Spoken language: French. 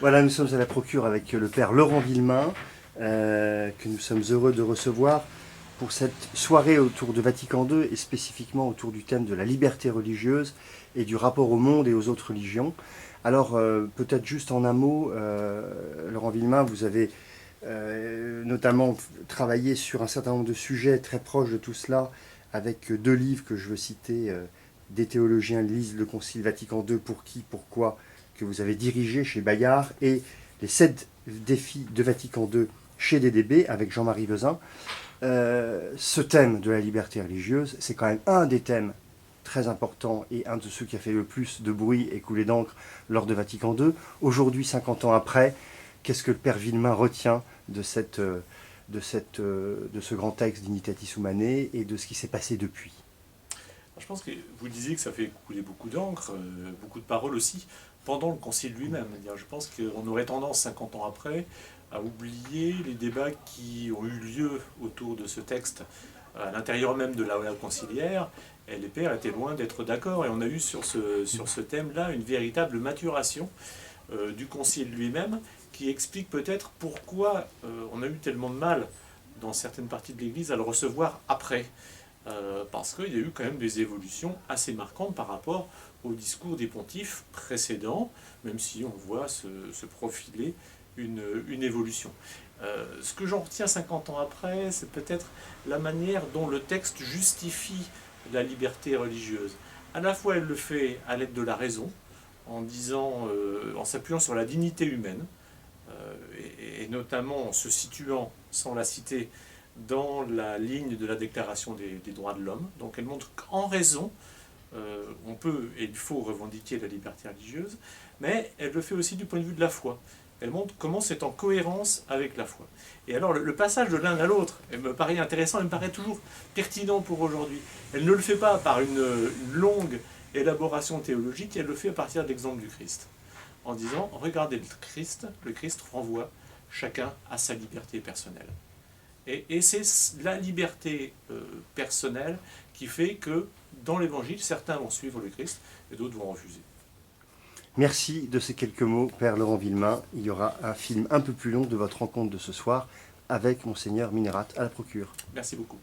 Voilà, nous sommes à la procure avec le père Laurent Villemain, que nous sommes heureux de recevoir pour cette soirée autour de Vatican II et spécifiquement autour du thème de la liberté religieuse et du rapport au monde et aux autres religions. Alors, peut-être juste en un mot, Laurent Villemain, vous avez notamment travaillé sur un certain nombre de sujets très proches de tout cela, avec deux livres que je veux citer, Des théologiens lisent le Concile Vatican II, pour qui, pourquoi, que vous avez dirigé chez Bayard, et les 7 défis de Vatican II chez DDB avec Jean-Marie Vezin. Ce thème de la liberté religieuse, c'est quand même un des thèmes très importants et un de ceux qui a fait le plus de bruit et coulé d'encre lors de Vatican II. Aujourd'hui, 50 ans après, qu'est-ce que le père Villemain retient de ce grand texte d'Unitatis Humanae et de ce qui s'est passé depuis? Je pense que vous disiez que ça fait couler beaucoup d'encre, beaucoup de paroles aussi, pendant le concile lui-même. Je pense qu'on aurait tendance, 50 ans après, à oublier les débats qui ont eu lieu autour de ce texte à l'intérieur même de la conciliaire, et les pères étaient loin d'être d'accord. Et on a eu sur ce thème-là une véritable maturation du concile lui-même, qui explique peut-être pourquoi on a eu tellement de mal dans certaines parties de l'Église à le recevoir après. Parce qu'il y a eu quand même des évolutions assez marquantes par rapport au discours des pontifes précédents, même si on voit se profiler une évolution. Ce que j'en retiens 50 ans après, c'est peut-être la manière dont le texte justifie la liberté religieuse. À la fois, elle le fait à l'aide de la raison, en disant, en s'appuyant sur la dignité humaine, et notamment en se situant, sans la citer, dans la ligne de la Déclaration des droits de l'homme. Donc elle montre qu'en raison, on peut et il faut revendiquer la liberté religieuse, mais elle le fait aussi du point de vue de la foi. Elle montre comment c'est en cohérence avec la foi. Et alors le passage de l'un à l'autre, elle me paraît intéressant, elle me paraît toujours pertinent pour aujourd'hui. Elle ne le fait pas par une longue élaboration théologique, elle le fait à partir de l'exemple du Christ. En disant, regardez le Christ renvoie chacun à sa liberté personnelle. Et c'est la liberté personnelle qui fait que dans l'Évangile, certains vont suivre le Christ et d'autres vont refuser. Merci de ces quelques mots, père Laurent Villemain. Il y aura un film un peu plus long de votre rencontre de ce soir avec Monseigneur Minerat à la procure. Merci beaucoup.